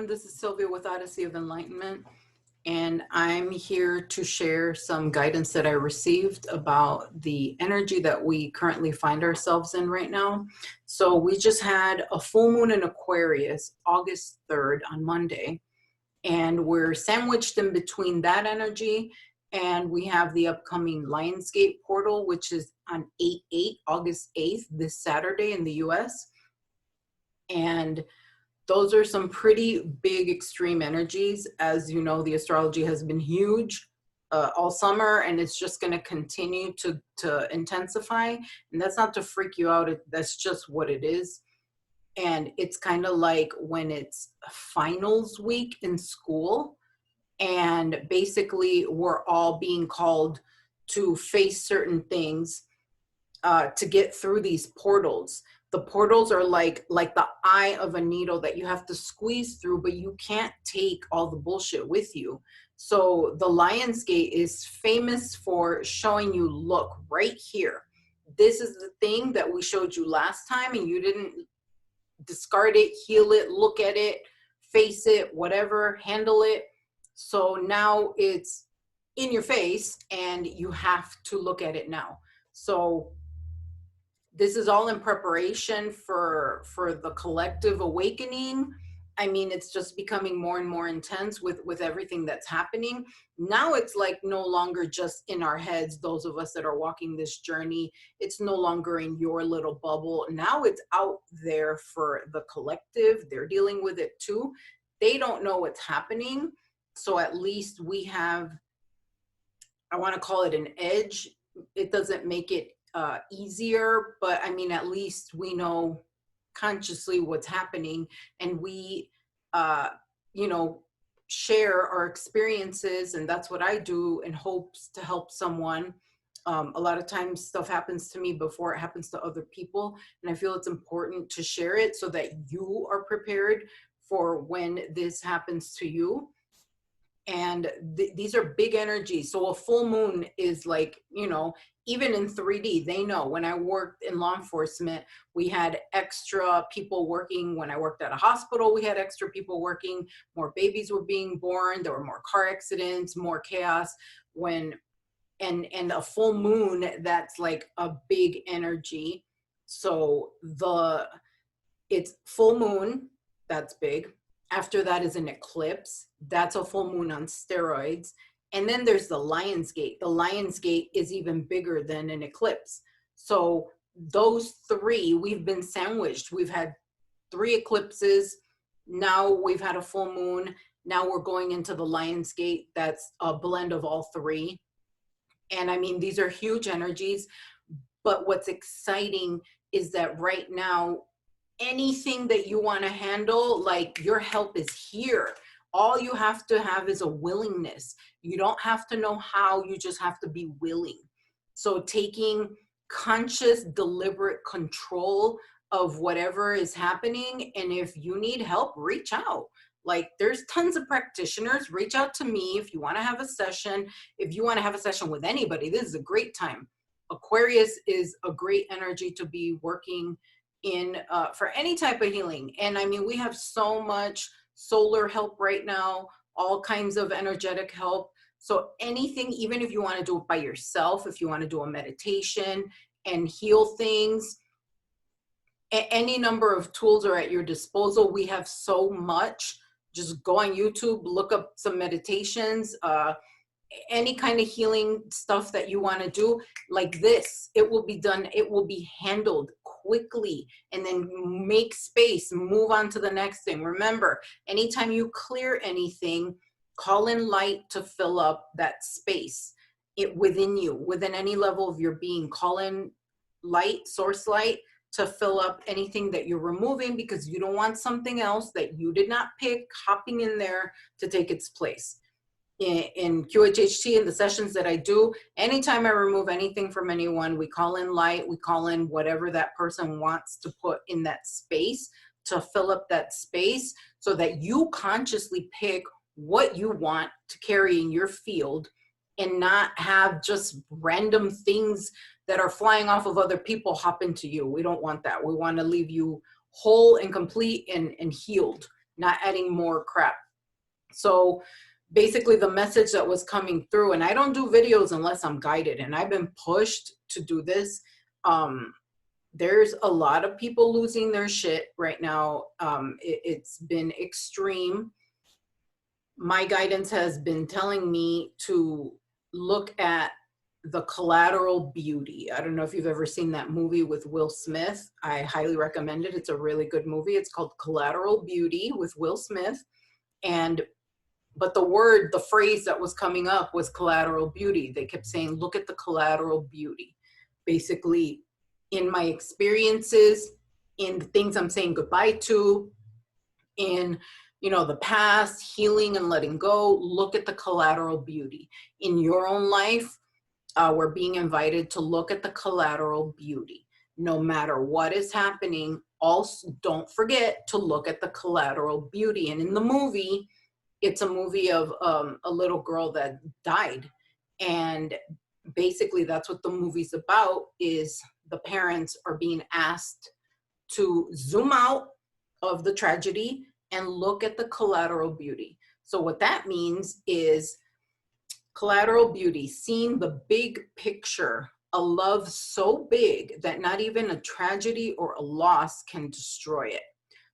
everyone. This is Sylvia with Odyssey of Enlightenment, and I'm here to share some guidance that I received about the energy that we currently find ourselves in right now. So we just had a full moon in Aquarius, August 3rd on Monday, and we're sandwiched in between that energy, and we have the upcoming Lionsgate portal, which is on 8/8, August 8th, this Saturday in the US. And those are some pretty big extreme energies. As you know, the astrology has been huge all summer, and it's just going to continue to intensify. And that's not to freak you out. That's just what it is. And it's kind of like when it's finals week in school, and basically we're all being called to face certain things to get through these portals. The portals are like the eye of a needle that you have to squeeze through, but you can't take all the bullshit with you. So the Lionsgate is famous for showing you, look, right here. This is the thing that we showed you last time, and you didn't discard it, heal it, look at it, face it, whatever, handle it. So now it's in your face, and you have to look at it now. So this is all in preparation for the collective awakening. I mean, it's just becoming more and more intense with everything that's happening. Now it's like no longer just in our heads, those of us that are walking this journey. It's no longer in your little bubble. Now it's out there for the collective. They're dealing with it too. They don't know what's happening. So at least we have, I want to call it an edge. It doesn't make it easier, but I mean, at least we know consciously what's happening, and we share our experiences, and that's what I do in hopes to help someone. A lot of times stuff happens to me before it happens to other people, and I feel it's important to share it so that you are prepared for when this happens to you. And these are big energies. So a full moon is like, even in 3D, they know. When I worked in law enforcement, we had extra people working. When I worked at a hospital, we had extra people working. More babies were being born. There were more car accidents, more chaos. And a full moon, that's like a big energy. So it's full moon, that's big. After that is an eclipse. That's a full moon on steroids. And then there's the Lionsgate. The Lionsgate is even bigger than an eclipse. So those three, we've been sandwiched. We've had 3 eclipses. Now we've had a full moon. Now we're going into the Lionsgate. That's a blend of all 3. And I mean, these are huge energies. But what's exciting is that right now, anything that you want to handle, like, your help is here. All you have to have is a willingness. You don't have to know how, you just have to be willing. So taking conscious, deliberate control of whatever is happening. And if you need help, reach out. Like, there's tons of practitioners. Reach out to me if you want to have a session. If you want to have a session with anybody, this is a great time. Aquarius is a great energy to be working in for any type of healing. And I mean, we have so much solar help right now, all kinds of energetic help. So anything, even if you want to do it by yourself, if you want to do a meditation and heal things, any number of tools are at your disposal. We have so much. Just go on YouTube, look up some meditations, any kind of healing stuff that you want to do, like this. It will be done. It will be handled quickly, and then make space, move on to the next thing. Remember, anytime you clear anything, call in light to fill up that space within you, within any level of your being. Call in light, source light, to fill up anything that you're removing, because you don't want something else that you did not pick hopping in there to take its place. In QHHT, in the sessions that I do, anytime I remove anything from anyone, we call in light, we call in whatever that person wants to put in that space to fill up that space, so that you consciously pick what you want to carry in your field, and not have just random things that are flying off of other people hop into you. We don't want that. We want to leave you whole and complete and healed, not adding more crap. So basically the message that was coming through, and I don't do videos unless I'm guided, and I've been pushed to do this. There's a lot of people losing their shit right now. It's been extreme. My guidance has been telling me to look at the Collateral Beauty. I don't know if you've ever seen that movie with Will Smith. I highly recommend it. It's a really good movie. It's called Collateral Beauty with Will Smith. And but the phrase that was coming up was collateral beauty. They kept saying, look at the collateral beauty. Basically, in my experiences, in the things I'm saying goodbye to, in the past, healing and letting go, look at the collateral beauty. In your own life, we're being invited to look at the collateral beauty. No matter what is happening, also don't forget to look at the collateral beauty. And in the movie, it's a movie of a little girl that died. And basically that's what the movie's about, is the parents are being asked to zoom out of the tragedy and look at the collateral beauty. So what that means is collateral beauty, seeing the big picture, a love so big that not even a tragedy or a loss can destroy it.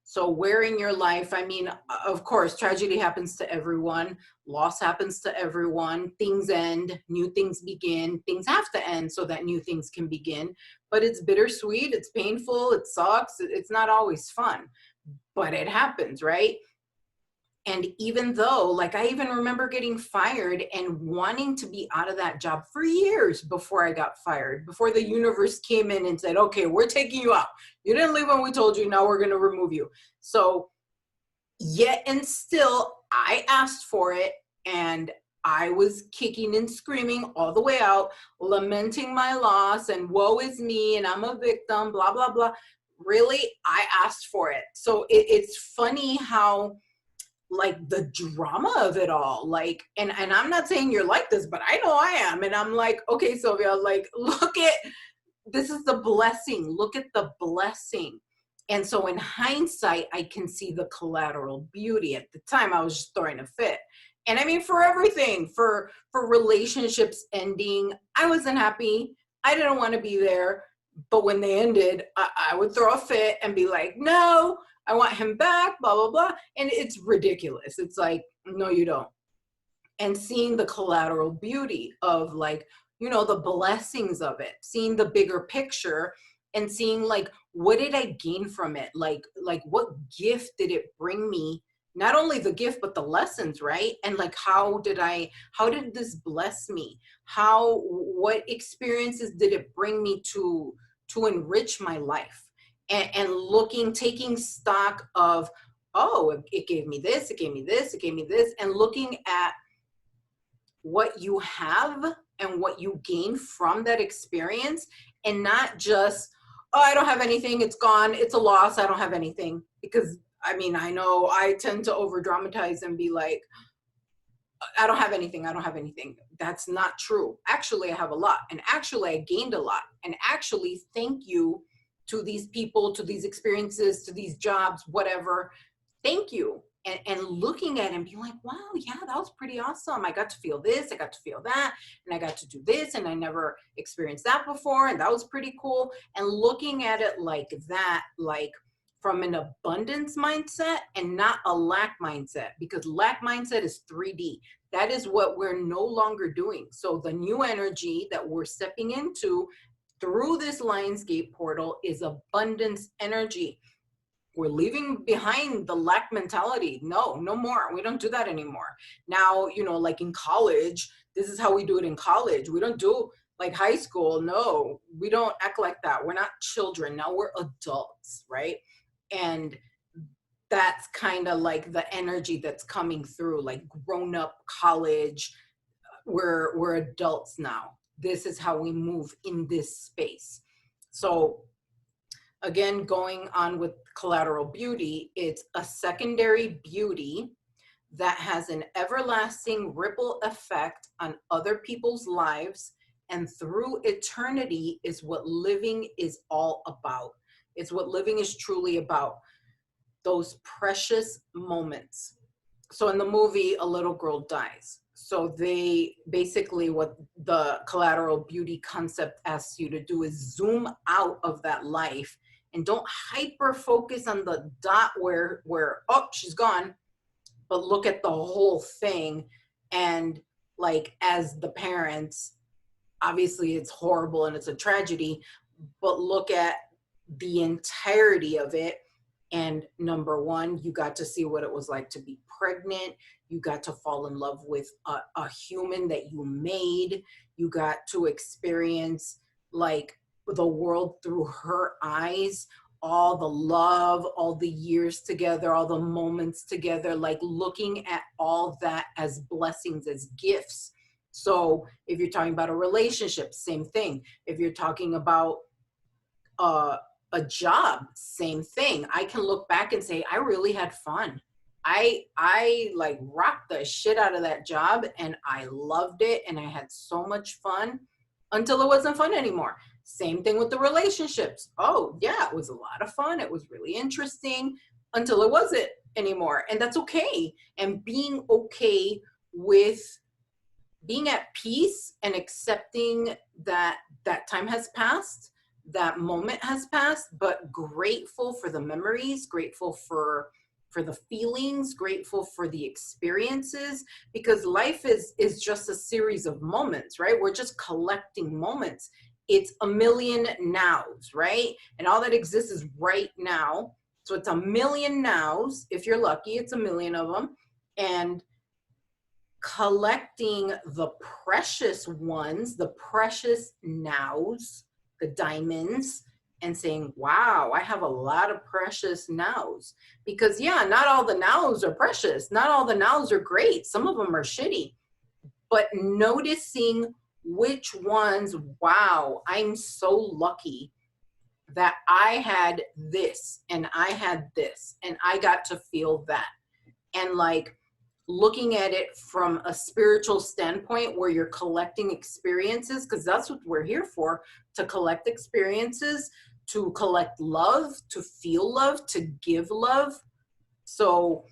So where in your life, I mean, of course, tragedy happens to everyone, loss happens to everyone, things end, new things begin, things have to end so that new things can begin, but it's bittersweet, it's painful, it sucks, it's not always fun, but it happens, right? And even though, like, I even remember getting fired and wanting to be out of that job for years before I got fired, before the universe came in and said, okay, we're taking you out. You didn't leave when we told you, now we're going to remove you. So yet and still, I asked for it, and I was kicking and screaming all the way out, lamenting my loss and woe is me and I'm a victim, blah, blah, blah. Really, I asked for it. So it's funny how, like, the drama of it all, like, and I'm not saying you're like this, but I know I am. And I'm like, okay, Sylvia, like, look at, this is the blessing. Look at the blessing. And so in hindsight, I can see the collateral beauty. At the time, I was just throwing a fit. And I mean, for everything, for relationships ending, I wasn't happy. I didn't want to be there. But when they ended, I would throw a fit and be like, no, I want him back, blah, blah, blah. And it's ridiculous. It's like, no, you don't. And seeing the collateral beauty of, like, the blessings of it, seeing the bigger picture and seeing, like, what did I gain from it? Like what gift did it bring me? Not only the gift, but the lessons, right? And like, how did this bless me? What experiences did it bring me to enrich my life? And taking stock of, oh, it gave me this, it gave me this, it gave me this, and looking at what you have and what you gain from that experience, and not just, oh, I don't have anything, it's gone, it's a loss, I don't have anything. Because I mean, I know I tend to over dramatize and be like, I don't have anything, I don't have anything. That's not true. Actually, I have a lot, and actually I gained a lot, and actually thank you to these people, to these experiences, to these jobs, whatever. Thank you. And looking at it and being like, wow, yeah, that was pretty awesome. I got to feel this, I got to feel that, and I got to do this, and I never experienced that before, and that was pretty cool. And looking at it like that, like from an abundance mindset and not a lack mindset, because lack mindset is 3D. That is what we're no longer doing. So the new energy that we're stepping into through this Lionsgate portal is abundance energy. We're leaving behind the lack mentality. No more. We don't do that anymore. Now, like in college, this is how we do it in college. We don't do like high school. No, we don't act like that. We're not children. Now we're adults, right? And that's kind of like the energy that's coming through, like grown up college. We're adults now. This is how we move in this space. So again, going on with collateral beauty, it's a secondary beauty that has an everlasting ripple effect on other people's lives, and through eternity is what living is all about. It's what living is truly about. those precious moments. So in the movie, a little girl dies. So they basically, what the Collateral Beauty concept asks you to do is zoom out of that life and don't hyper focus on the dot where oh, she's gone, but look at the whole thing. And like, as the parents, obviously it's horrible and it's a tragedy, but look at the entirety of it. And number one, you got to see what it was like to be pregnant. You got to fall in love with a human that you made. You got to experience like the world through her eyes, all the love, all the years together, all the moments together, like looking at all that as blessings, as gifts. So if you're talking about a relationship, same thing. If you're talking about a job, same thing. I can look back and say, I really had fun. I like rocked the shit out of that job and I loved it and I had so much fun until it wasn't fun anymore. Same thing with the relationships. Oh yeah, it was a lot of fun. It was really interesting until it wasn't anymore. And that's okay. And being okay with being at peace and accepting that that time has passed, that moment has passed, but grateful for the memories, grateful for the feelings, grateful for the experiences, because life is just a series of moments, right? We're just collecting moments. It's a million nows, right? And all that exists is right now. So it's a million nows. If you're lucky, it's a million of them. And collecting the precious ones, the precious nows, the diamonds, and saying, wow, I have a lot of precious nows. Because yeah, not all the nows are precious. Not all the nows are great. Some of them are shitty. But noticing which ones, wow, I'm so lucky that I had this and I had this and I got to feel that. And like, looking at it from a spiritual standpoint where you're collecting experiences, because that's what we're here for, to collect experiences, to collect love, to feel love, to give love. So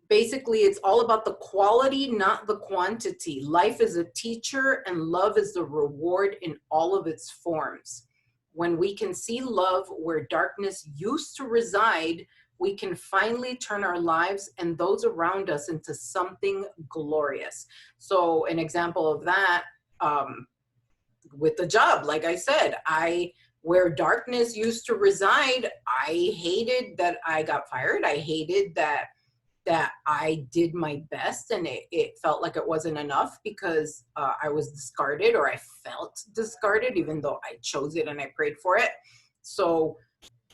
basically it's all about the quality, not the quantity. Life is a teacher and love is the reward in all of its forms. When we can see love where darkness used to reside, we can finally turn our lives and those around us into something glorious. So an example of that, with the job, like I said, where darkness used to reside, I hated that I got fired. I hated that I did my best and it felt like it wasn't enough because I was discarded, or I felt discarded, even though I chose it and I prayed for it. So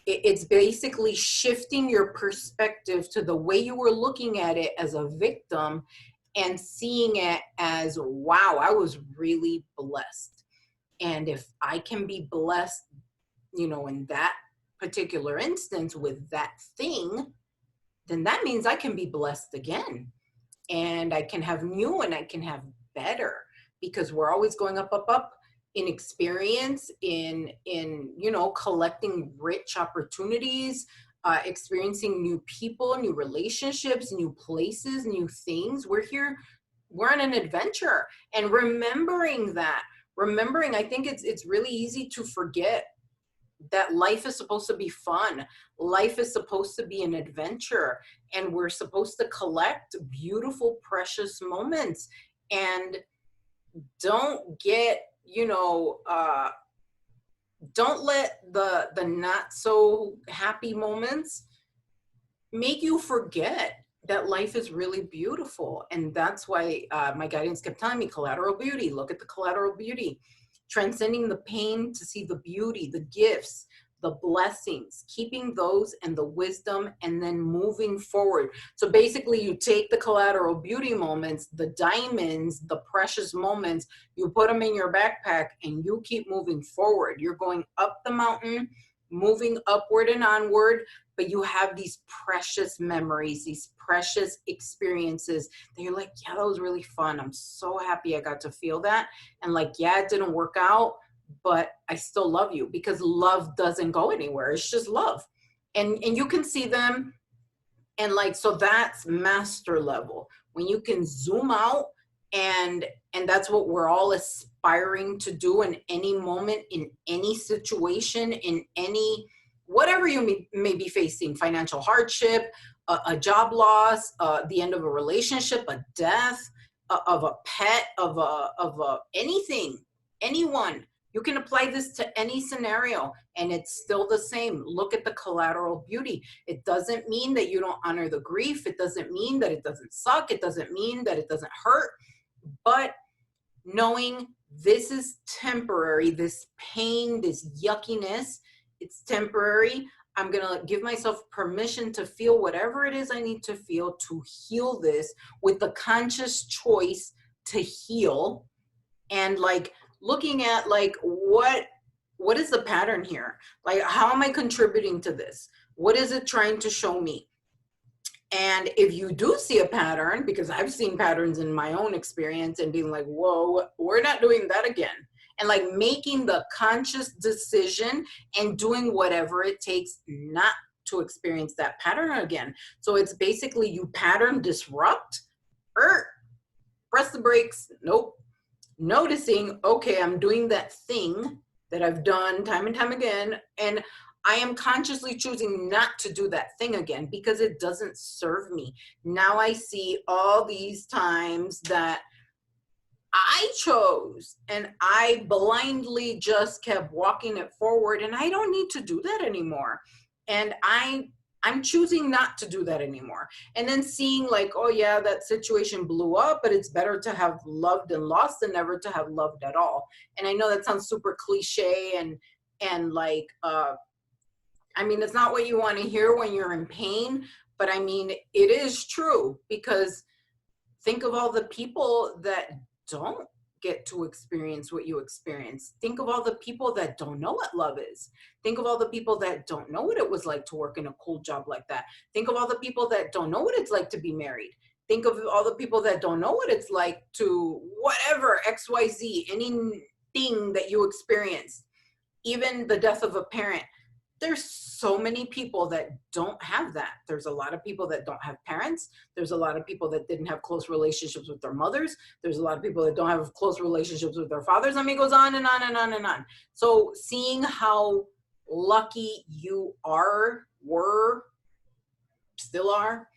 it's basically shifting your perspective to the way you were looking at it as a victim and seeing it as, wow, I was really blessed. And if I can be blessed, you know, in that particular instance with that thing, then that means I can be blessed again. And I can have new and I can have better, because we're always going up, up, up in experience, in you know, collecting rich opportunities, experiencing new people, new relationships, new places, new things. We're here, we're on an adventure. And remembering, I think it's really easy to forget that life is supposed to be fun. Life is supposed to be an adventure, and we're supposed to collect beautiful, precious moments. And don't get, you know, don't let the not so happy moments make you forget that life is really beautiful. And that's why my guidance kept telling me, collateral beauty, look at the collateral beauty, transcending the pain to see the beauty, the gifts, the blessings, keeping those and the wisdom, and then moving forward. So basically you take the collateral beauty moments, the diamonds, the precious moments, you put them in your backpack and you keep moving forward. You're going up the mountain, moving upward and onward, but you have these precious memories, these precious experiences that you're like, yeah, that was really fun. I'm so happy I got to feel that. And like, yeah, it didn't work out, but I still love you, because love doesn't go anywhere. It's just love. And you can see them And like, so that's master level, when you can zoom out, and that's what we're all aspiring to do in any moment, in any situation, in any, whatever you may be facing, financial hardship, a job loss, the end of a relationship, a death, of a pet, of a anything, anyone. You can apply this to any scenario and it's still the same. Look at the collateral beauty. It doesn't mean that you don't honor the grief. It doesn't mean that it doesn't suck. It doesn't mean that it doesn't hurt. But knowing this is temporary, this pain, this yuckiness, it's temporary. I'm going to give myself permission to feel whatever it is I need to feel to heal this, with the conscious choice to heal. And like looking at like, what is the pattern here? Like, how am I contributing to this? What is it trying to show me? And if you do see a pattern, because I've seen patterns in my own experience and being like, whoa, we're not doing that again. And like making the conscious decision and doing whatever it takes not to experience that pattern again. So it's basically you pattern disrupt, press the brakes, nope. Noticing, okay, I'm doing that thing that I've done time and time again, and I am consciously choosing not to do that thing again because it doesn't serve me. Now I see all these times that I chose and I blindly just kept walking it forward, and I don't need to do that anymore. And I'm choosing not to do that anymore. And then seeing like, oh yeah, that situation blew up, but it's better to have loved and lost than never to have loved at all. And I know that sounds super cliche and like, I mean, it's not what you want to hear when you're in pain, but I mean, it is true, because think of all the people that don't get to experience what you experience. Think of all the people that don't know what love is. Think of all the people that don't know what it was like to work in a cool job like that. Think of all the people that don't know what it's like to be married. Think of all the people that don't know what it's like to whatever, XYZ, anything that you experience, even the death of a parent. There's so many people that don't have that. There's a lot of people that don't have parents. There's a lot of people that didn't have close relationships with their mothers. There's a lot of people that don't have close relationships with their fathers. I mean, it goes on and on and on and on. So seeing how lucky you are, were, still are,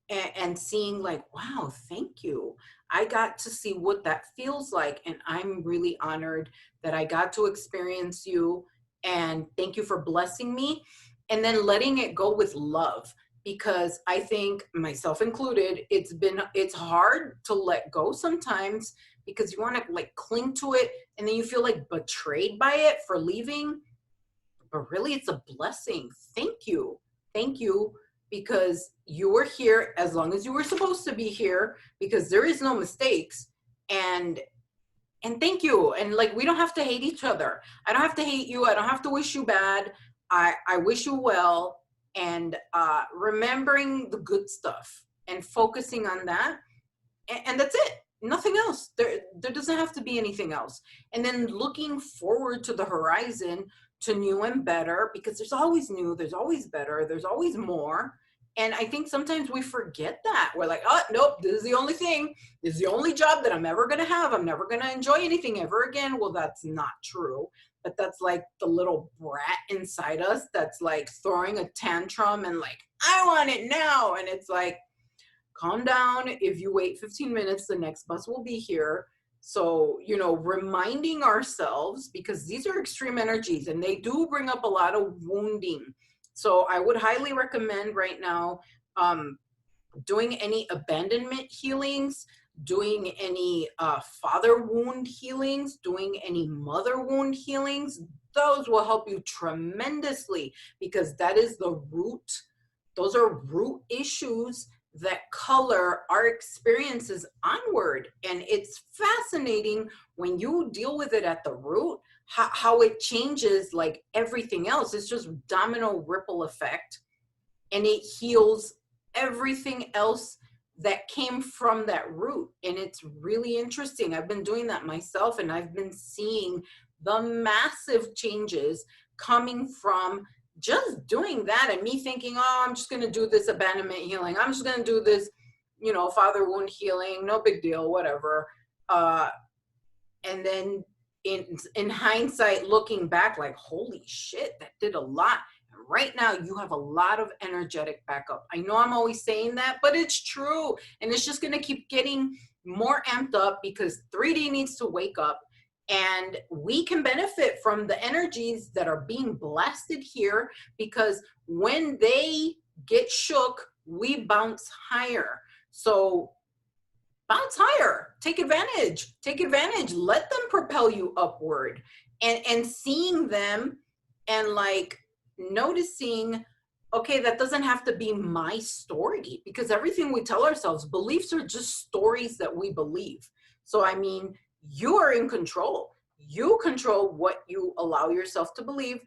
and seeing like, wow, thank you. I got to see what that feels like. And I'm really honored that I got to experience you. And thank you for blessing me. And then letting it go with love, because I think, myself included, it's hard to let go sometimes, because you want to like cling to it and then you feel like betrayed by it for leaving. But really it's a blessing. Thank you. Thank you, because you were here as long as you were supposed to be here, because there is no mistakes. And thank you. And like, we don't have to hate each other. I don't have to hate you. I don't have to wish you bad. I wish you well. And remembering the good stuff and focusing on that. And that's it. Nothing else. There doesn't have to be anything else. And then looking forward to the horizon, to new and better, because there's always new, there's always better, there's always more. And I think sometimes we forget that. We're like, oh, nope, this is the only thing. This is the only job that I'm ever going to have. I'm never going to enjoy anything ever again. Well, that's not true. But that's like the little brat inside us that's like throwing a tantrum and like, I want it now. And it's like, calm down. If you wait 15 minutes, the next bus will be here. So, reminding ourselves, because these are extreme energies and they do bring up a lot of wounding. So I would highly recommend right now doing any abandonment healings, doing any father wound healings, doing any mother wound healings. Those will help you tremendously, because that is the root. Those are root issues that color our experiences onward. And it's fascinating when you deal with it at the root, how it changes like everything else. It's just domino ripple effect, and it heals everything else that came from that root. And it's really interesting. I've been doing that myself, and I've been seeing the massive changes coming from just doing that and me thinking, oh, I'm just going to do this abandonment healing. I'm just going to do this, father wound healing. No big deal, whatever. And then in hindsight, looking back, like, holy shit, that did a lot. Right now, you have a lot of energetic backup. I know I'm always saying that, but it's true. And it's just going to keep getting more amped up because 3D needs to wake up. And we can benefit from the energies that are being blasted here, because when they get shook, we bounce higher. So bounce higher, take advantage, let them propel you upward. And seeing them and like noticing, okay, that doesn't have to be my story, because everything we tell ourselves, beliefs are just stories that we believe. So I mean, you are in control. You control what you allow yourself to believe.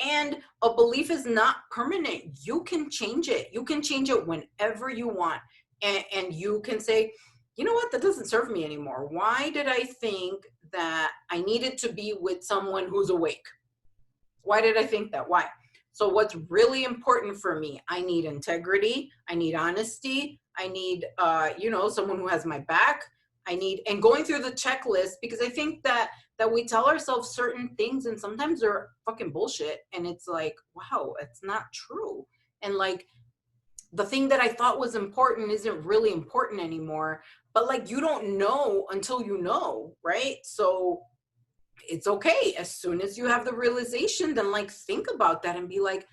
And a belief is not permanent. You can change it. You can change it whenever you want. And you can say, you know what, that doesn't serve me anymore. Why did I think that I needed to be with someone who's awake? Why did I think that? Why? So what's really important for me? I need integrity. I need honesty. I need, someone who has my back. And going through the checklist, because I think that we tell ourselves certain things and sometimes they're fucking bullshit. And it's like, wow, it's not true. And like, the thing that I thought was important isn't really important anymore. But like, you don't know until you know, right? So it's okay. As soon as you have the realization, then like think about that and be like,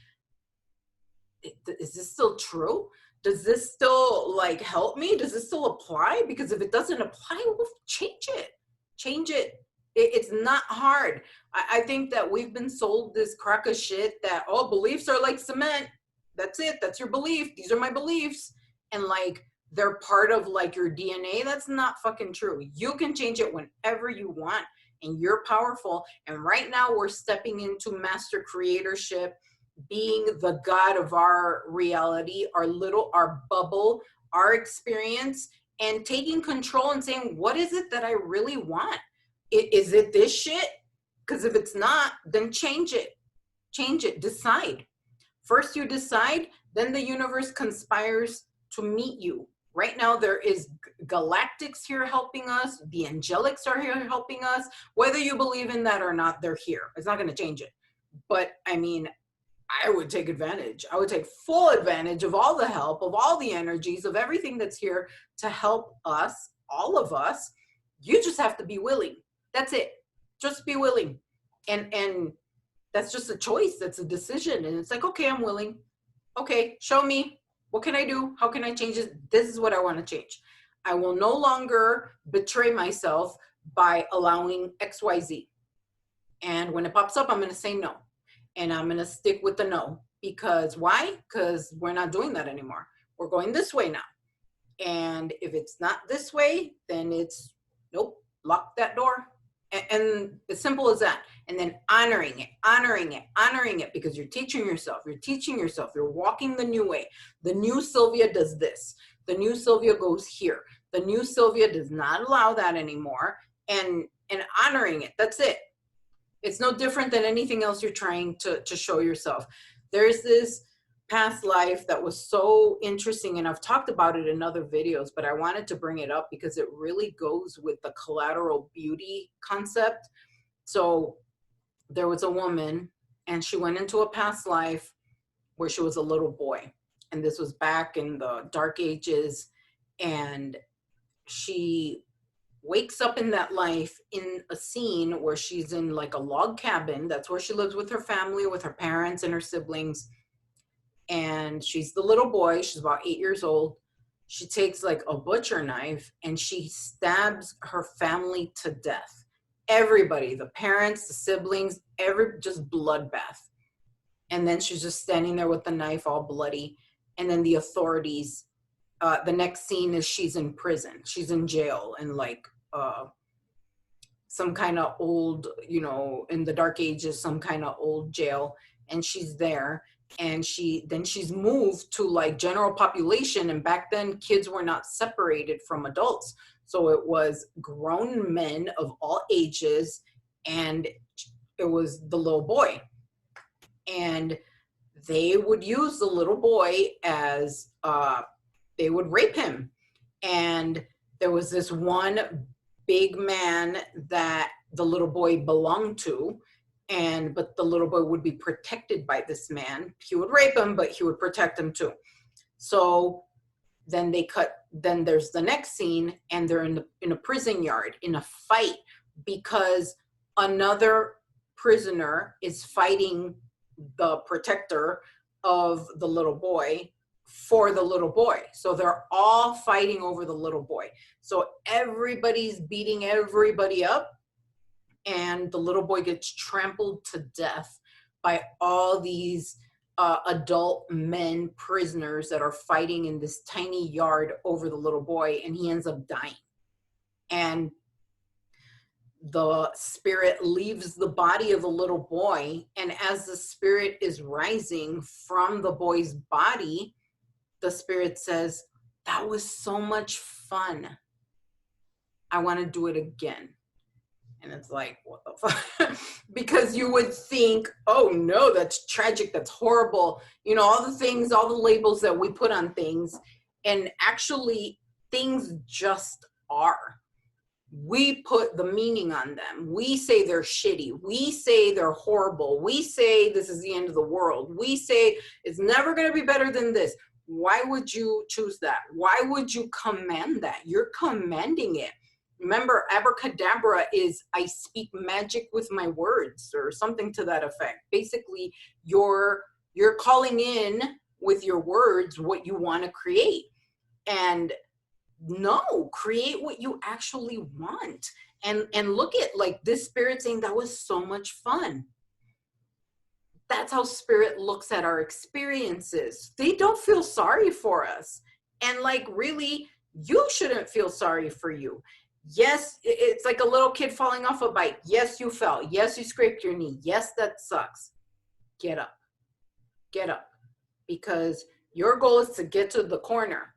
is this still true? Does this still like help me? Does this still apply? Because if it doesn't apply, we'll change it. It's not hard. I think that we've been sold this crock of shit that all beliefs are like cement. That's it. That's your belief. These are my beliefs. And like, they're part of like your DNA. That's not fucking true. You can change it whenever you want, and you're powerful. And right now we're stepping into master creatorship, being the God of our reality, our bubble, our experience, and taking control and saying, what is it that I really want? Is it this shit? Because if it's not, then change it. Decide. First you decide, then the universe conspires to meet you. Right now there is galactics here helping us. The angelics are here helping us. Whether you believe in that or not, they're here. It's not going to change it. But I mean, I would take advantage. I would take full advantage of all the help, of all the energies, of everything that's here to help us, all of us. You just have to be willing. That's it. Just be willing. And that's just a choice. That's a decision. And it's like, okay, I'm willing. Okay, show me. What can I do? How can I change this? This is what I want to change. I will no longer betray myself by allowing XYZ. And when it pops up, I'm going to say no. And I'm going to stick with the no. Because why? Because we're not doing that anymore. We're going this way now. And if it's not this way, then it's nope, lock that door. And as simple as that. And then honoring it, because you're teaching yourself, you're walking the new way. The new Sylvia does this. The new Sylvia goes here. The new Sylvia does not allow that anymore. And honoring it, that's it. It's no different than anything else you're trying to show yourself. There's this past life that was so interesting, and I've talked about it in other videos, but I wanted to bring it up because it really goes with the collateral beauty concept. So there was a woman, and she went into a past life where she was a little boy, and this was back in the dark ages, and she wakes up in that life in a scene where she's in like a log cabin. That's where she lives with her family, with her parents and her siblings. And she's the little boy. She's about 8 years old. She takes like a butcher knife and she stabs her family to death. Everybody, the parents, the siblings, just bloodbath. And then she's just standing there with the knife all bloody. And then the authorities, the next scene is she's in prison. She's in jail in like some kind of old, in the dark ages, some kind of old jail. And she's there. And she's moved to like general population, and back then kids were not separated from adults, so it was grown men of all ages, and it was the little boy. And they would use the little boy as, they would rape him. And there was this one big man that the little boy belonged to, but the little boy would be protected by this man. He would rape him, but he would protect him too. So then then there's the next scene, and they're in a prison yard in a fight, because another prisoner is fighting the protector of the little boy for the little boy. So they're all fighting over the little boy. So everybody's beating everybody up, and the little boy gets trampled to death by all these adult men prisoners that are fighting in this tiny yard over the little boy, and he ends up dying. And the spirit leaves the body of the little boy, and as the spirit is rising from the boy's body, the spirit says, "That was so much fun. I want to do it again." And it's like, what the fuck? Because you would think, oh no, that's tragic, that's horrible. You know, all the things, all the labels that we put on things. And actually, things just are. We put the meaning on them. We say they're shitty. We say they're horrible. We say this is the end of the world. We say it's never going to be better than this. Why would you choose that? Why would you command that? You're commanding it. Remember, abracadabra is I speak magic with my words, or something to that effect. Basically, you're calling in with your words what you want to create. And no, create what you actually want. And look at like this spirit saying that was so much fun. That's how spirit looks at our experiences. They don't feel sorry for us. And like, really, you shouldn't feel sorry for you. Yes, it's like a little kid falling off a bike. Yes, you fell. Yes, you scraped your knee. Yes, that sucks. Get up. Get up. Because your goal is to get to the corner.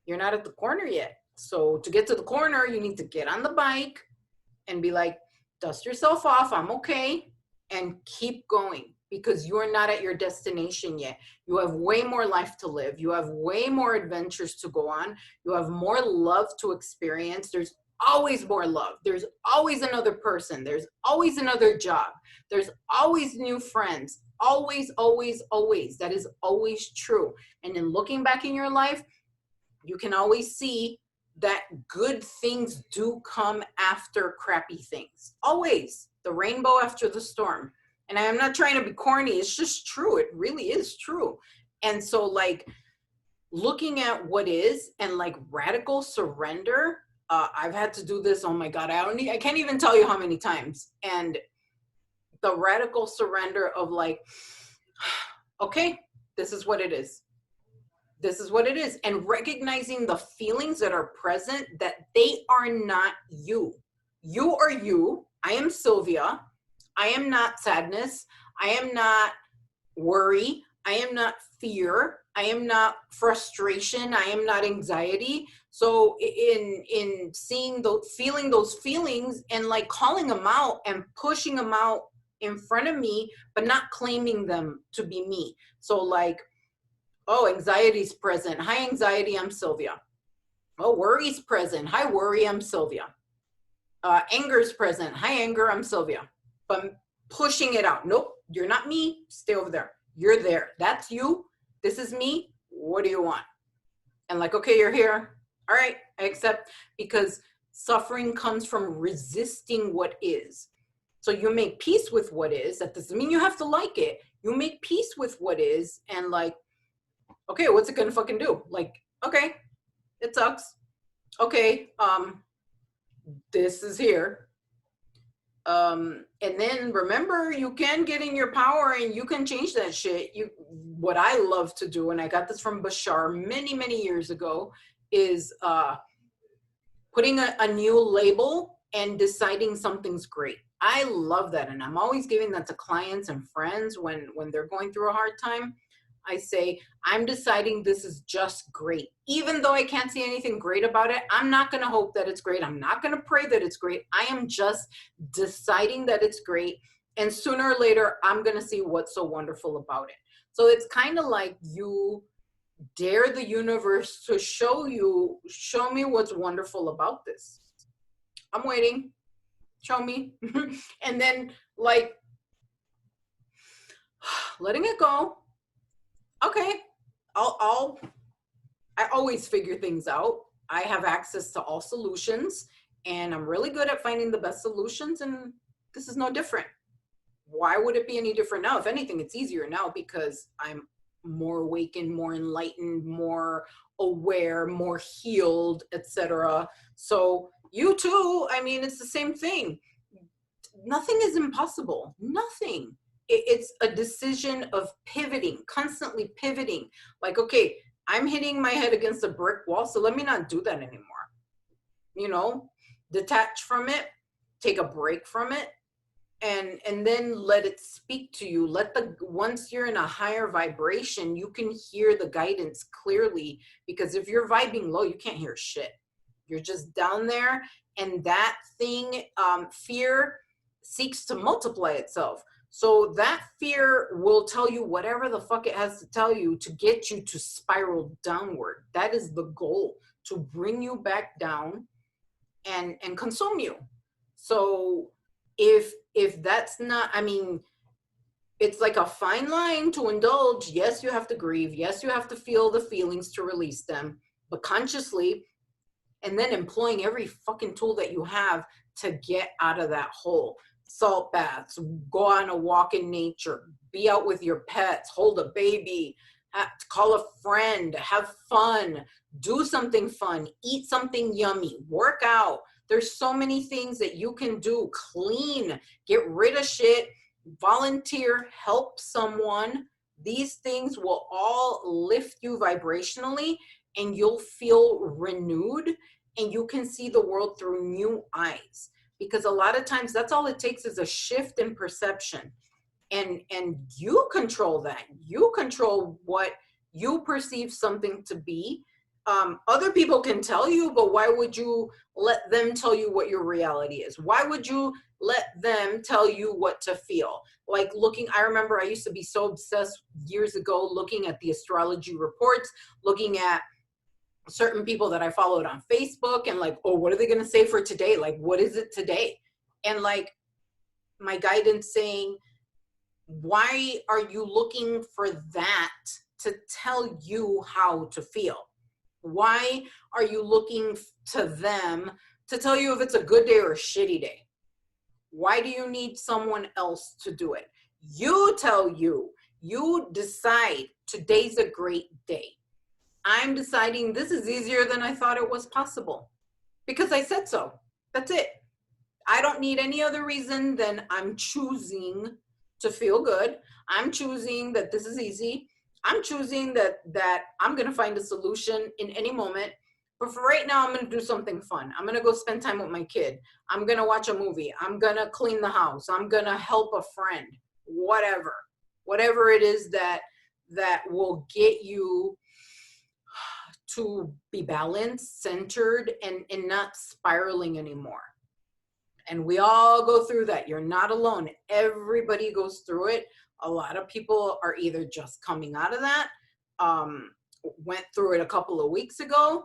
You're not at the corner yet. So to get to the corner, you need to get on the bike and be like, dust yourself off. I'm okay. And keep going, because you're not at your destination yet. You have way more life to live. You have way more adventures to go on. You have more love to experience. There's always more love. There's always another person. There's always another job. There's always new friends. Always, always, always. That is always true. And in looking back in your life, you can always see that good things do come after crappy things. Always. The rainbow after the storm. And I'm not trying to be corny. It's just true. It really is true. And so like looking at what is and like radical surrender, I've had to do this. Oh my God. I can't even tell you how many times. And the radical surrender of like, okay, this is what it is. This is what it is. And recognizing the feelings that are present, that they are not you. You are you. I am Sylvia. I am not sadness. I am not worry. I am not fear. I am not frustration. I am not anxiety. So in seeing those, feeling those feelings and like calling them out and pushing them out in front of me, but not claiming them to be me. So like, oh, anxiety's present. Hi, anxiety, I'm Sylvia. Oh, worry's present. Hi, worry, I'm Sylvia. Anger's present. Hi, anger, I'm Sylvia. But I'm pushing it out. Nope, you're not me. Stay over there. You're there. That's you. This is me. What do you want? And like, okay, you're here. All right, I accept, because suffering comes from resisting what is. So you make peace with what is. That doesn't mean you have to like it. You make peace with what is, and like, okay, what's it gonna fucking do? Like, okay, it sucks. Okay, this is here. And then remember, you can get in your power and you can change that shit. What I love to do, and I got this from Bashar many, many years ago, is putting a new label and deciding something's great. I love that. And I'm always giving that to clients and friends when they're going through a hard time. I say, I'm deciding this is just great. Even though I can't see anything great about it, I'm not going to hope that it's great. I'm not going to pray that it's great. I am just deciding that it's great. And sooner or later, I'm going to see what's so wonderful about it. So it's kind of like you dare the universe to show me what's wonderful about this. I'm waiting. Show me. And then like letting it go. Okay. I'll I always figure things out. I have access to all solutions and I'm really good at finding the best solutions, and this is no different. Why would it be any different now? If anything, it's easier now because I'm more awakened, more enlightened, more aware, more healed, etc. So you too, I mean, it's the same thing. Nothing is impossible. Nothing. It's a decision of pivoting, constantly pivoting. Like, okay, I'm hitting my head against a brick wall, so let me not do that anymore. You know, detach from it, take a break from it, and then let it speak to you. Let the once you're in a higher vibration, you can hear the guidance clearly, because if you're vibing low, you can't hear shit. You're just down there, and that thing, fear seeks to multiply itself. So that fear will tell you whatever the fuck it has to tell you to get you to spiral downward. That is the goal, to bring you back down and consume you. So if that's not, I mean, it's like a fine line to indulge. Yes, you have to grieve. Yes, you have to feel the feelings to release them, but consciously, and then employing every fucking tool that you have to get out of that hole. Salt baths, go on a walk in nature, be out with your pets, hold a baby, call a friend, have fun, do something fun, eat something yummy, work out. There's so many things that you can do. Clean, get rid of shit, volunteer, help someone. These things will all lift you vibrationally, and you'll feel renewed, and you can see the world through new eyes. Because a lot of times that's all it takes is a shift in perception. And you control that. You control what you perceive something to be. Other people can tell you, but why would you let them tell you what your reality is? Why would you let them tell you what to feel? Like I remember I used to be so obsessed years ago looking at the astrology reports, looking at certain people that I followed on Facebook, and like, oh, what are they going to say for today? Like, what is it today? And like my guidance saying, why are you looking for that to tell you how to feel? Why are you looking to them to tell you if it's a good day or a shitty day? Why do you need someone else to do it? You tell you decide today's a great day. I'm deciding this is easier than I thought it was possible because I said so. That's it. I don't need any other reason than I'm choosing to feel good. I'm choosing that this is easy. I'm choosing that I'm going to find a solution in any moment. But for right now, I'm going to do something fun. I'm going to go spend time with my kid. I'm going to watch a movie. I'm going to clean the house. I'm going to help a friend. Whatever it is that will get you to be balanced, centered, and not spiraling anymore. And we all go through that. You're not alone. Everybody goes through it. A lot of people are either just coming out of that, went through it a couple of weeks ago.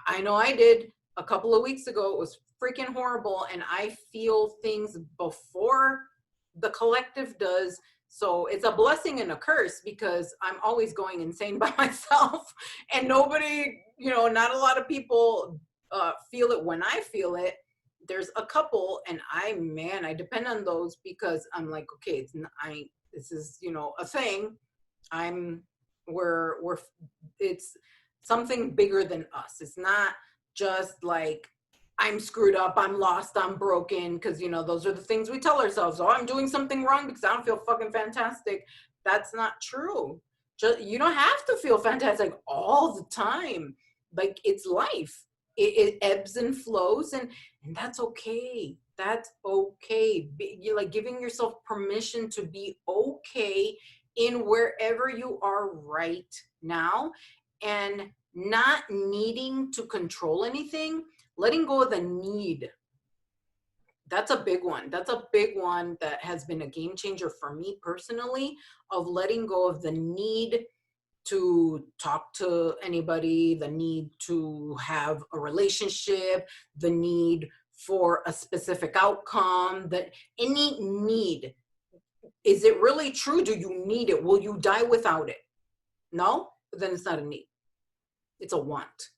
I know I did a couple of weeks ago. It was freaking horrible. And I feel things before the collective does. So it's a blessing and a curse because I'm always going insane by myself, and nobody, not a lot of people feel it when I feel it. There's a couple, and I depend on those because I'm like, okay, this is, a thing. It's something bigger than us. It's not just like I'm screwed up, I'm lost, I'm broken, because those are the things we tell ourselves. Oh, I'm doing something wrong because I don't feel fucking fantastic. That's not true. You don't have to feel fantastic all the time. Like, it's life. It ebbs and flows, and that's okay. That's okay. You're like giving yourself permission to be okay in wherever you are right now, and not needing to control anything. Letting go of the need. That's a big one. That's a big one that has been a game changer for me personally, of letting go of the need to talk to anybody, the need to have a relationship, the need for a specific outcome, that any need. Is it really true? Do you need it? Will you die without it? No? Then it's not a need. It's a want.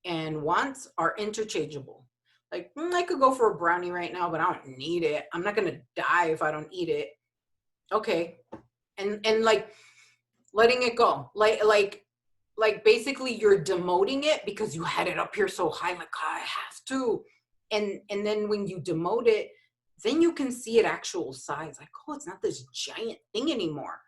And wants are interchangeable. Like, I could go for a brownie right now, but I don't need it. I'm not gonna die if I don't eat it. Okay. And like letting it go. Like basically you're demoting it because you had it up here so high, like, I have to. And then when you demote it, then you can see it actual size. Like, oh, it's not this giant thing anymore.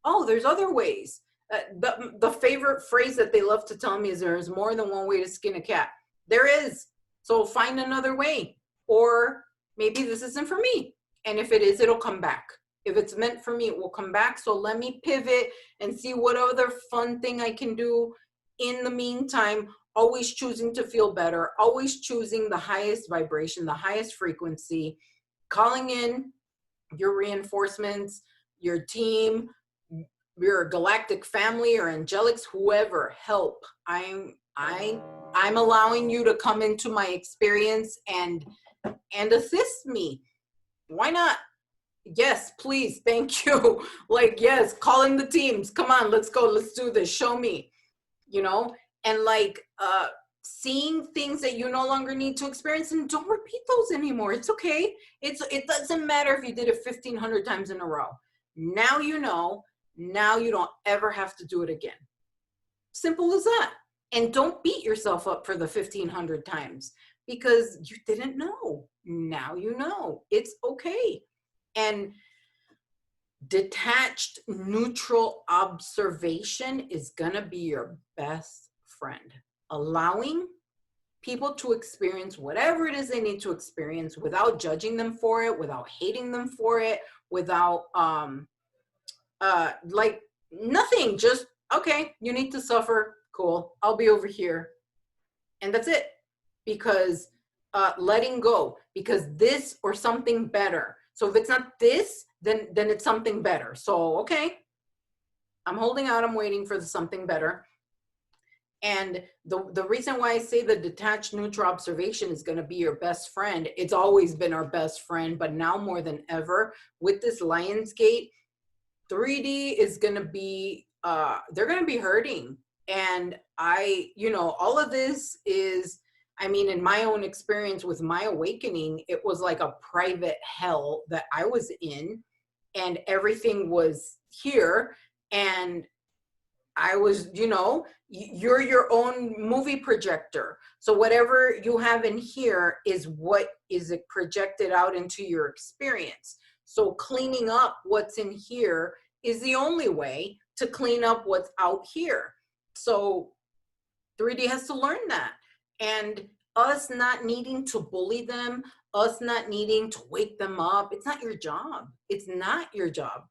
Oh, there's other ways. The favorite phrase that they love to tell me is, there is more than one way to skin a cat. There is. So find another way. Or maybe this isn't for me. And if it is, it'll come back. If it's meant for me, it will come back. So let me pivot and see what other fun thing I can do in the meantime. Always choosing to feel better, always choosing the highest vibration, the highest frequency, calling in your reinforcements, your team, your galactic family or angelics, whoever, help. I'm allowing you to come into my experience and assist me. Why not? Yes, please. Thank you. Like, yes, calling the teams. Come on, let's go. Let's do this. Show me, you know, and like, seeing things that you no longer need to experience, and don't repeat those anymore. It's okay. It doesn't matter if you did it 1,500 times in a row. Now you know. Now you don't ever have to do it again. Simple as that. And don't beat yourself up for the 1,500 times because you didn't know. Now you know. It's okay. And detached, neutral observation is going to be your best friend. Allowing people to experience whatever it is they need to experience without judging them for it, without hating them for it, without like nothing. Just, okay, you need to suffer. Cool. I'll be over here. And that's it. Because letting go, because this or something better. So if it's not this, then it's something better. So, okay, I'm holding out, I'm waiting for the something better. And the reason why I say the detached neutral observation is going to be your best friend, it's always been our best friend, but now more than ever with this Lionsgate, 3D is going to be, they're going to be hurting. And all of this is, I mean, in my own experience with my awakening, it was like a private hell that I was in, and everything was here. And I was, you're your own movie projector. So whatever you have in here is what is it projected out into your experience. So cleaning up what's in here is the only way to clean up what's out here. So 3D has to learn that. And us not needing to bully them, us not needing to wake them up, it's not your job. It's not your job.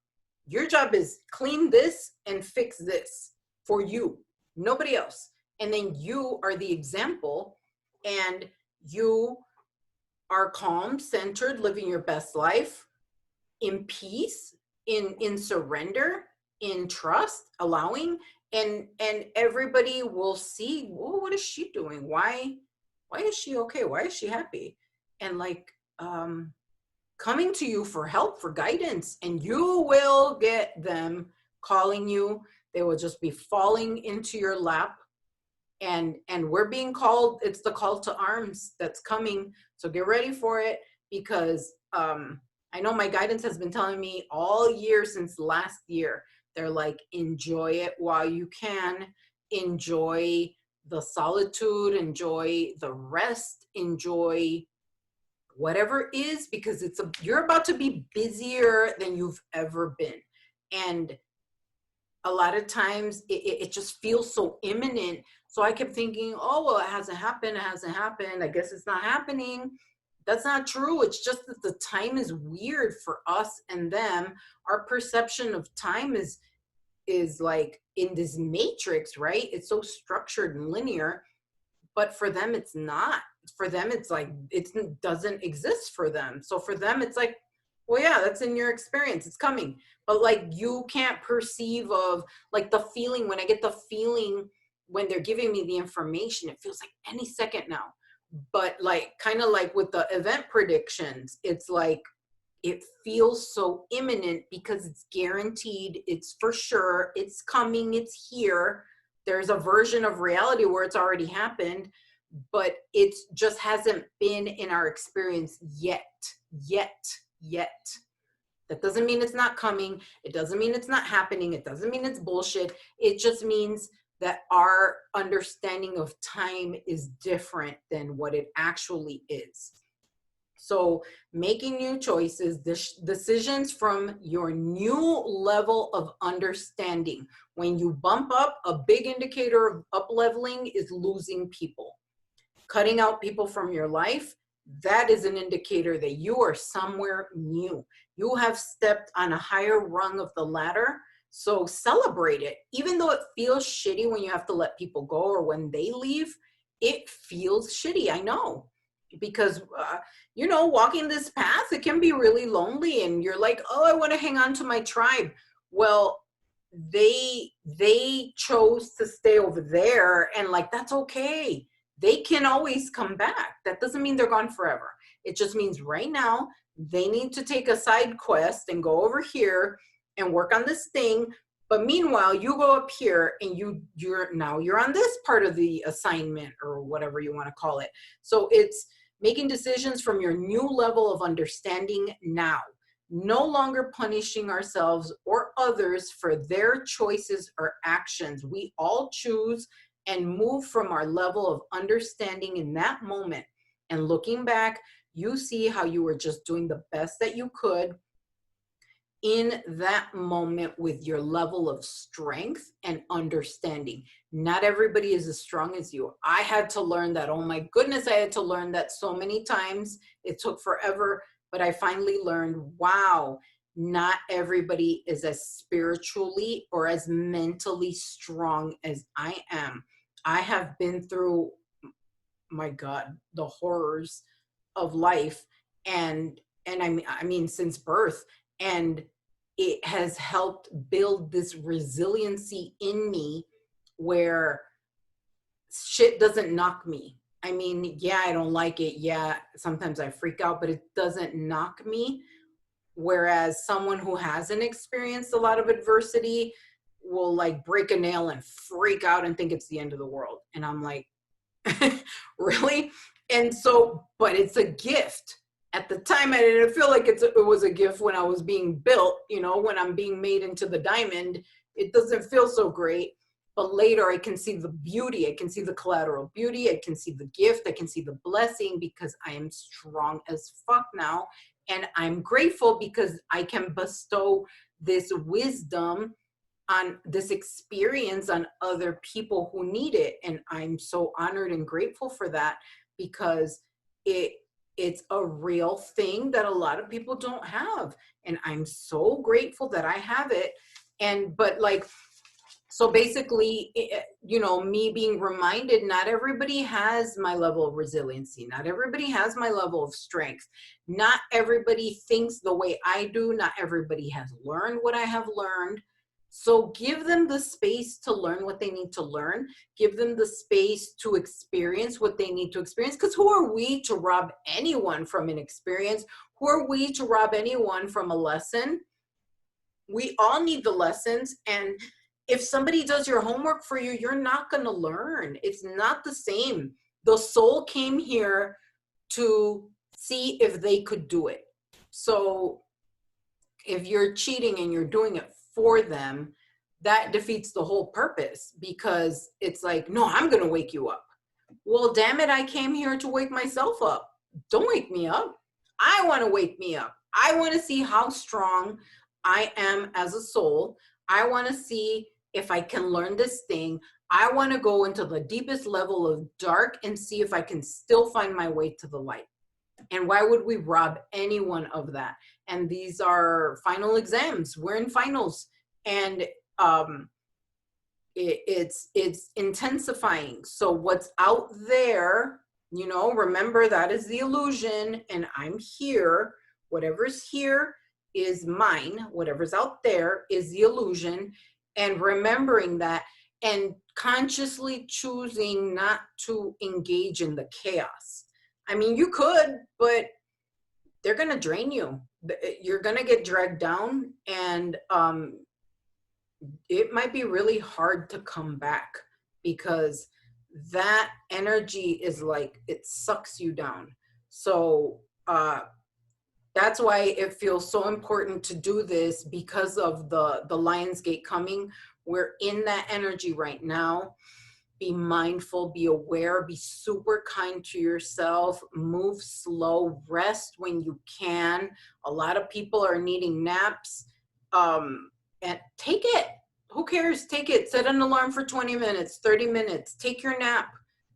Your job is clean this and fix this for you, nobody else. And then you are the example, and you are calm, centered, living your best life in peace, in surrender, in trust, allowing, and everybody will see, well, what is she doing? Why is she okay? Why is she happy? And like, coming to you for help, for guidance, and you will get them calling you. They will just be falling into your lap, and we're being called. It's the call to arms that's coming. So get ready for it, because I know my guidance has been telling me all year since last year. They're like, enjoy it while you can. Enjoy the solitude, enjoy the rest, enjoy whatever it is, because you're about to be busier than you've ever been. And a lot of times it just feels so imminent. So I kept thinking, oh, well, it hasn't happened. I guess it's not happening. That's not true. It's just that the time is weird for us and them. Our perception of time is like in this matrix, right? It's so structured and linear, but for them, it's not. for them, it's like, it doesn't exist for them. So for them, it's like, well, yeah, that's in your experience, it's coming. But like, you can't perceive of like the feeling, when I get the feeling when they're giving me the information, it feels like any second now. But like, kind of like with the event predictions, it's like, it feels so imminent because it's guaranteed, it's for sure, it's coming, it's here. There's a version of reality where it's already happened, but it just hasn't been in our experience yet. That doesn't mean it's not coming. It doesn't mean it's not happening. It doesn't mean it's bullshit. It just means that our understanding of time is different than what it actually is. So making new choices, decisions from your new level of understanding. When you bump up, a big indicator of up leveling is losing people. Cutting out people from your life, that is an indicator that you are somewhere new. You have stepped on a higher rung of the ladder. So celebrate it. Even though it feels shitty when you have to let people go or when they leave, it feels shitty. I know. Because, walking this path, it can be really lonely. And you're like, oh, I want to hang on to my tribe. Well, they chose to stay over there. And like, that's okay. They can always come back. That doesn't mean they're gone forever. It just means right now they need to take a side quest and go over here and work on this thing. But meanwhile, you go up here and you're on this part of the assignment or whatever you want to call it. So it's making decisions from your new level of understanding now. No longer punishing ourselves or others for their choices or actions. We all choose and move from our level of understanding in that moment. And looking back, you see how you were just doing the best that you could in that moment with your level of strength and understanding. Not everybody is as strong as you. I had to learn that. Oh my goodness, I had to learn that so many times. It took forever, but I finally learned, wow, not everybody is as spiritually or as mentally strong as I am. I have been through, my God, the horrors of life, and I mean since birth, and it has helped build this resiliency in me where shit doesn't knock me. I mean, yeah, I don't like it. Yeah, sometimes I freak out, but it doesn't knock me. Whereas someone who hasn't experienced a lot of adversity will like break a nail and freak out and think it's the end of the world. And I'm like, really? And so, but it's a gift. At the time, I didn't feel like it was a gift when I was being built, when I'm being made into the diamond, it doesn't feel so great. But later I can see the beauty. I can see the collateral beauty. I can see the gift. I can see the blessing because I am strong as fuck now. And I'm grateful because I can bestow this wisdom on this experience on other people who need it. And I'm so honored and grateful for that because it's a real thing that a lot of people don't have. And I'm so grateful that I have it. So basically, me being reminded, not everybody has my level of resiliency. Not everybody has my level of strength. Not everybody thinks the way I do. Not everybody has learned what I have learned. So give them the space to learn what they need to learn. Give them the space to experience what they need to experience. Because who are we to rob anyone from an experience? Who are we to rob anyone from a lesson? We all need the lessons. And if somebody does your homework for you, you're not going to learn. It's not the same. The soul came here to see if they could do it. So if you're cheating and you're doing it for them, that defeats the whole purpose, because it's like, no, I'm going to wake you up. Well, damn it, I came here to wake myself up. Don't wake me up. I want to wake me up. I want to see how strong I am as a soul. I want to see if I can learn this thing. I want to go into the deepest level of dark and see if I can still find my way to the light. And why would we rob anyone of that? And these are final exams. We're in finals, and it's intensifying. So what's out there You know, remember that is the illusion, and I'm here. Whatever's here is mine. Whatever's out there is the illusion. And remembering that and consciously choosing not to engage in the chaos. I mean, you could, but they're going to drain you. You're going to get dragged down, and it might be really hard to come back because that energy is like it sucks you down. So that's why it feels so important to do this, because of the Lionsgate coming. We're in that energy right now. Be mindful, be aware, be super kind to yourself, move slow, rest when you can. A lot of people are needing naps. And take it. Who cares? Take it. Set an alarm for 20 minutes, 30 minutes. Take your nap.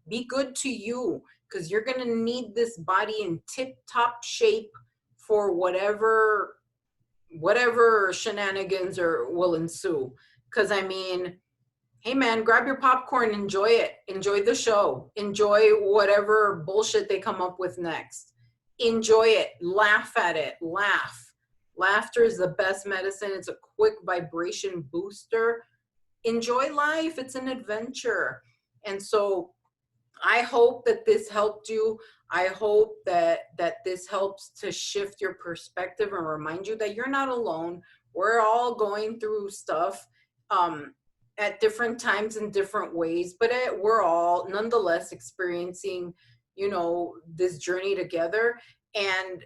Be good to you, because you're going to need this body in tip-top shape for whatever shenanigans will ensue. Because I mean, hey man, grab your popcorn, enjoy it. Enjoy the show. Enjoy whatever bullshit they come up with next. Enjoy it. Laugh at it. Laugh. Laughter is the best medicine. It's a quick vibration booster. Enjoy life. It's an adventure. And so I hope that this helped you. I hope that this helps to shift your perspective and remind you that you're not alone. We're all going through stuff at different times in different ways, but we're all nonetheless experiencing, you know, this journey together. And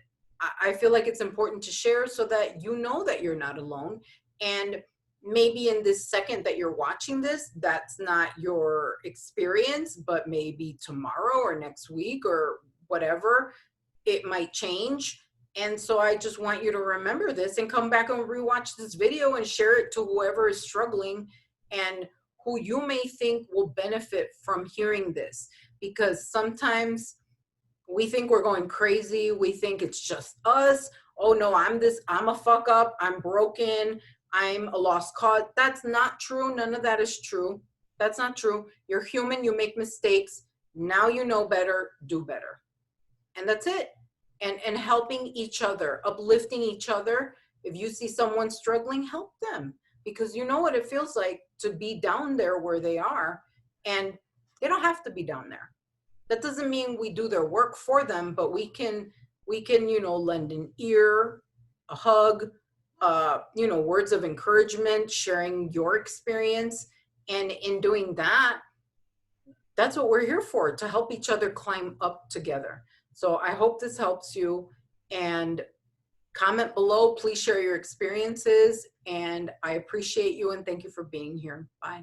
I feel like it's important to share so that you know that you're not alone. And maybe in this second that you're watching this, that's not your experience, but maybe tomorrow or next week or whatever, it might change. And so I just want you to remember this and come back and rewatch this video and share it to whoever is struggling and who you may think will benefit from hearing this. Because sometimes we think we're going crazy. We think it's just us. Oh no, I'm a fuck up. I'm broken. I'm a lost cause. That's not true. None of that is true. That's not true. You're human. You make mistakes. Now you know better. Do better. And that's it. And helping each other, uplifting each other. If you see someone struggling, help them, because you know what it feels like to be down there where they are, and they don't have to be down there. That doesn't mean we do their work for them, but we can, you know, lend an ear, a hug, you know, words of encouragement, sharing your experience. And in doing that, that's what we're here for, to help each other climb up together. So I hope this helps you, and comment below. Please share your experiences, and I appreciate you and thank you for being here. Bye.